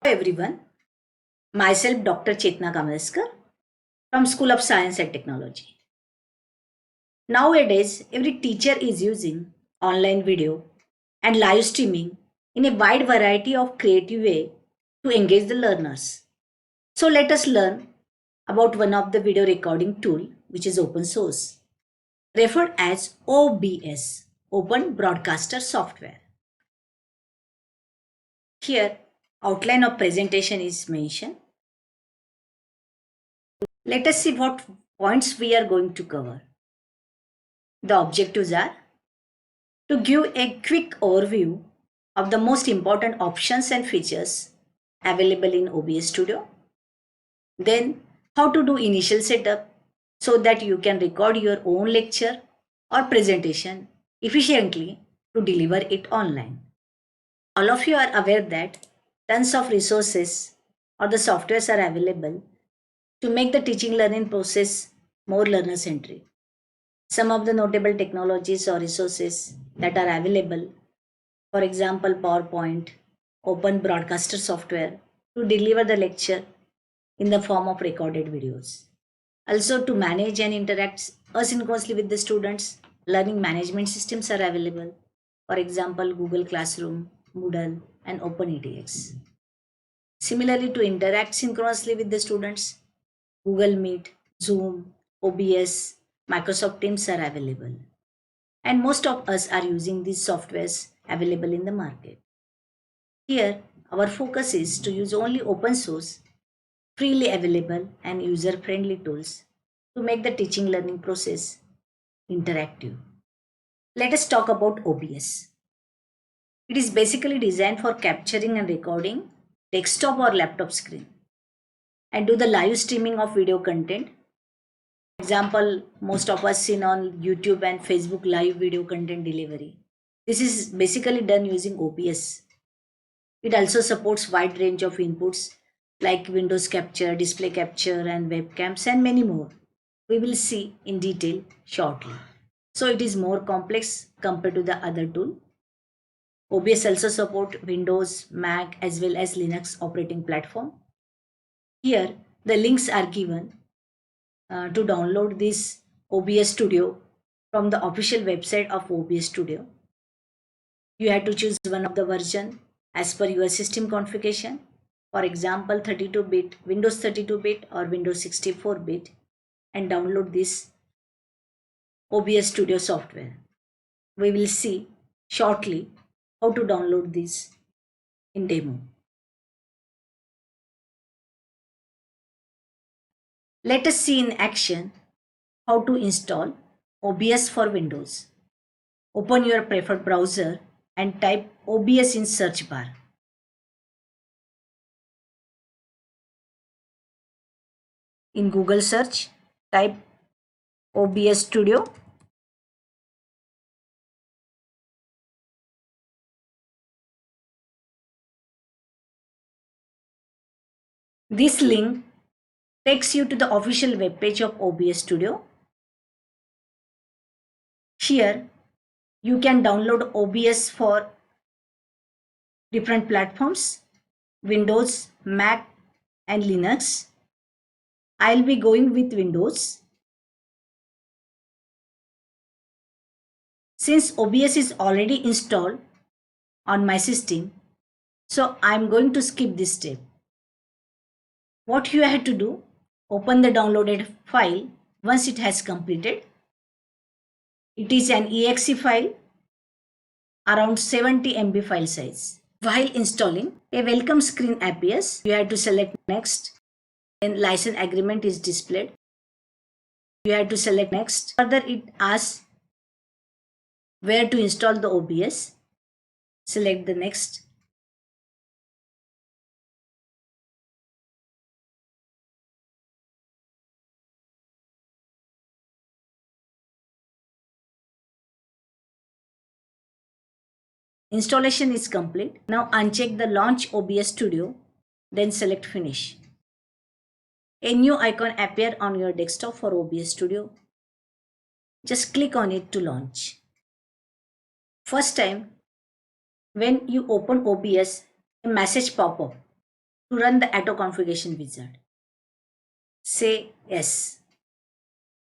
Everyone, myself Dr. Chetna Kamalskar from School of Science and Technology. Nowadays, every teacher is using online video and live streaming in a wide variety of creative way to engage the learners. So let us learn about one of the video recording tool which is open source, referred as OBS, Open Broadcaster Software. Here, outline of presentation is mentioned. Let us see what points we are going to cover. The objectives are to give a quick overview of the most important options and features available in OBS Studio. Then, how to do initial setup so that you can record your own lecture or presentation efficiently to deliver it online. All of you are aware that tons of resources or the softwares are available to make the teaching learning process more learner centric. Some of the notable technologies or resources that are available, for example, PowerPoint, Open Broadcaster software to deliver the lecture in the form of recorded videos. Also, to manage and interact asynchronously with the students, learning management systems are available. For example, Google Classroom, Moodle, and OpenEDX. Similarly, to interact synchronously with the students, Google Meet, Zoom, OBS, Microsoft Teams are available. And most of us are using these softwares available in the market. Here, our focus is to use only open source, freely available and user-friendly tools to make the teaching learning process interactive. Let us talk about OBS. It is basically designed for capturing and recording desktop or laptop screen and do the live streaming of video content. For example, most of us seen on YouTube and Facebook live video content delivery. This is basically done using OBS. It also supports wide range of inputs like Windows Capture, Display Capture and webcams and many more. We will see in detail shortly. So it is more complex compared to the other tool. OBS also support Windows, Mac as well as Linux operating platform. Here the links are given to download this OBS Studio from the official website of OBS Studio. You have to choose one of the version as per your system configuration. For example, 32-bit, Windows 32-bit or Windows 64-bit, and download this OBS Studio software. We will see shortly how to download this in demo. Let us see in action how to install OBS for Windows. Open your preferred browser and type OBS in search bar. In Google search, type OBS Studio. This link takes you to the official web page of OBS Studio. Here, you can download OBS for different platforms, Windows, Mac, and Linux. I'll be going with Windows. Since OBS is already installed on my system, so I'm going to skip this step. What you have to do, open the downloaded file once it has completed. It is an exe file around 70 MB file size. While installing, a welcome screen appears. You have to select next. Then license agreement is displayed. You have to select next. Further, it asks where to install the OBS. Select the next. Installation is complete. Now uncheck the Launch OBS Studio, then select Finish. A new icon appears on your desktop for OBS Studio. Just click on it to launch. First time, when you open OBS, a message pop up to run the auto configuration wizard. Say yes.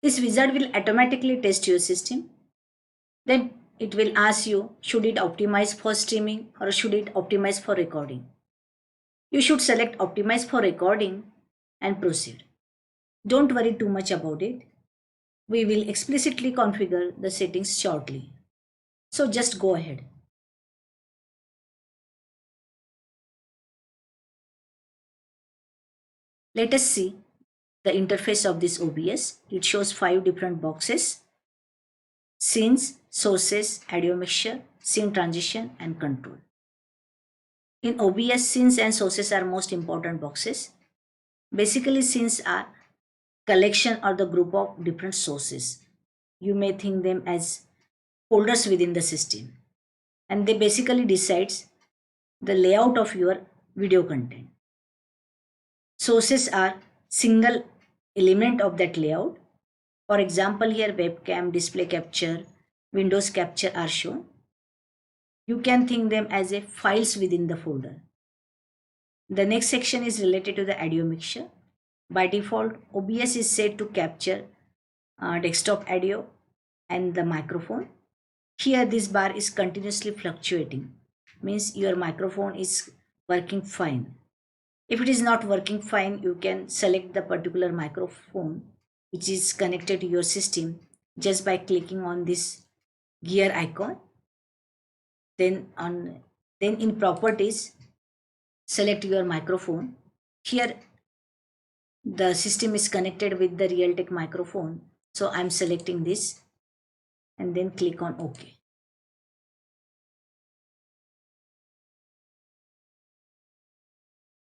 This wizard will automatically test your system. Then it will ask you, should it optimize for streaming or should it optimize for recording? You should select optimize for recording and proceed. Don't worry too much about it. We will explicitly configure the settings shortly. So just go ahead. Let us see the interface of this OBS. It shows 5 different boxes: scenes, sources, audio mixture, scene transition, and control. In OBS, scenes and sources are most important boxes. Basically, scenes are collection or the group of different sources. You may think them as folders within the system, and they basically decides the layout of your video content. Sources are single element of that layout. For example, here webcam, display capture, Windows capture are shown. You can think them as a files within the folder. The next section is related to the audio mixture. By default, OBS is set to capture desktop audio and the microphone. Here this bar is continuously fluctuating, means your microphone is working fine. If it is not working fine, you can select the particular microphone which is connected to your system just by clicking on this gear icon. Then in properties, select your microphone. Here the system is connected with the Realtek microphone, so I'm selecting this and then click on OK.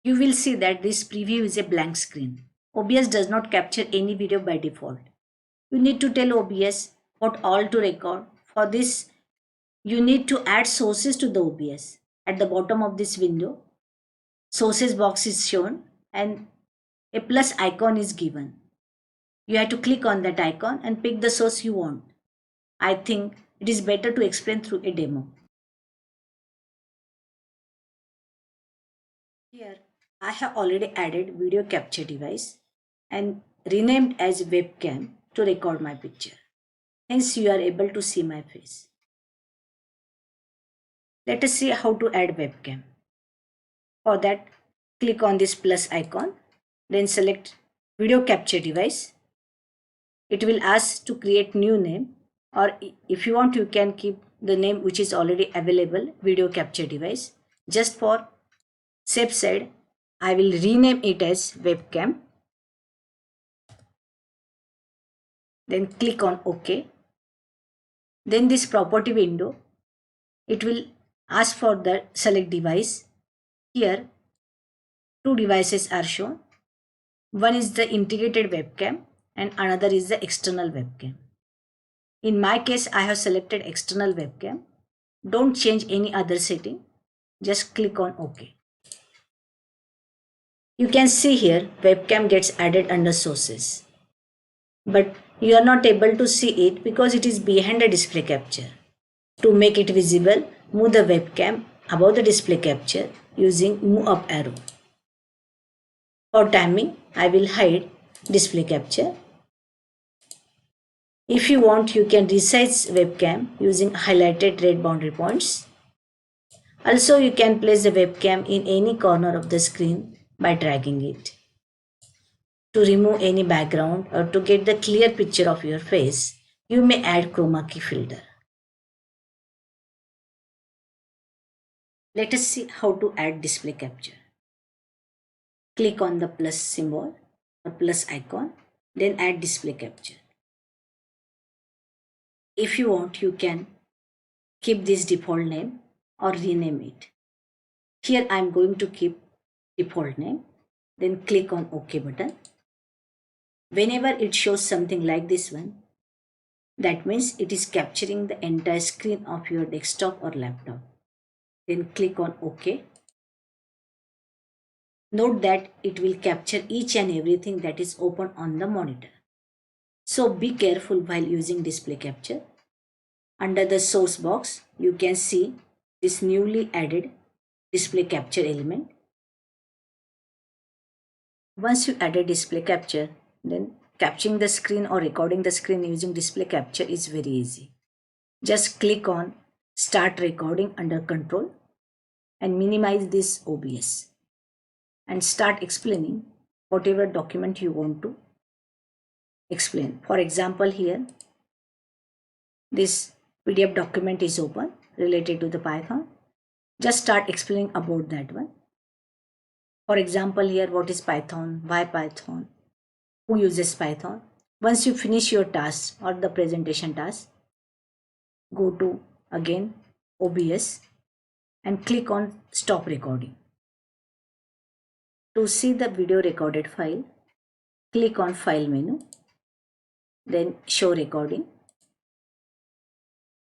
You will see that this preview is a blank screen. OBS does not capture any video by default. You need to tell OBS what all to record. For this, you need to add sources to the OBS. At the bottom of this window, sources box is shown and a plus icon is given. You have to click on that icon and pick the source you want. I think it is better to explain through a demo. Here, I have already added video capture device and renamed as webcam to record my picture. Hence, you are able to see my face. Let us see how to add webcam. For that, click on this plus icon, then select video capture device. It will ask to create new name, or if you want, you can keep the name which is already available, video capture device. Just for safe side, I will rename it as webcam. Then click on OK. Then this property window, it will ask for the select device. Here, 2 devices are shown. One is the integrated webcam and another is the external webcam. In my case, I have selected external webcam. Don't change any other setting. Just click on OK. You can see here webcam gets added under sources. But you are not able to see it because it is behind the display capture. To make it visible, move the webcam above the display capture using move up arrow. For timing, I will hide display capture. If you want, you can resize webcam using highlighted red boundary points. Also, you can place the webcam in any corner of the screen by dragging it. To remove any background or to get the clear picture of your face, you may add chroma key filter. Let us see how to add display capture. Click on the plus symbol or plus icon, then add display capture. If you want, you can keep this default name or rename it. Here I am going to keep default name, then click on OK button. Whenever it shows something like this one, that means it is capturing the entire screen of your desktop or laptop. Then click on OK. Note that it will capture each and everything that is open on the monitor. So be careful while using display capture. Under the source box, you can see this newly added display capture element. Once you add a display capture, then capturing the screen or recording the screen using display capture is very easy. Just click on Start Recording under Control and minimize this OBS and start explaining whatever document you want to explain. For example, here this PDF document is open related to the Python. Just start explaining about that one. For example, here what is Python, why Python, who uses Python. Once you finish your task or the presentation task, go to again OBS and click on Stop Recording. To see the video recorded file, click on File menu, then Show Recording.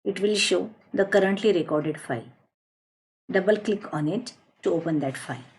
It will show the currently recorded file. Double click on it to open that file.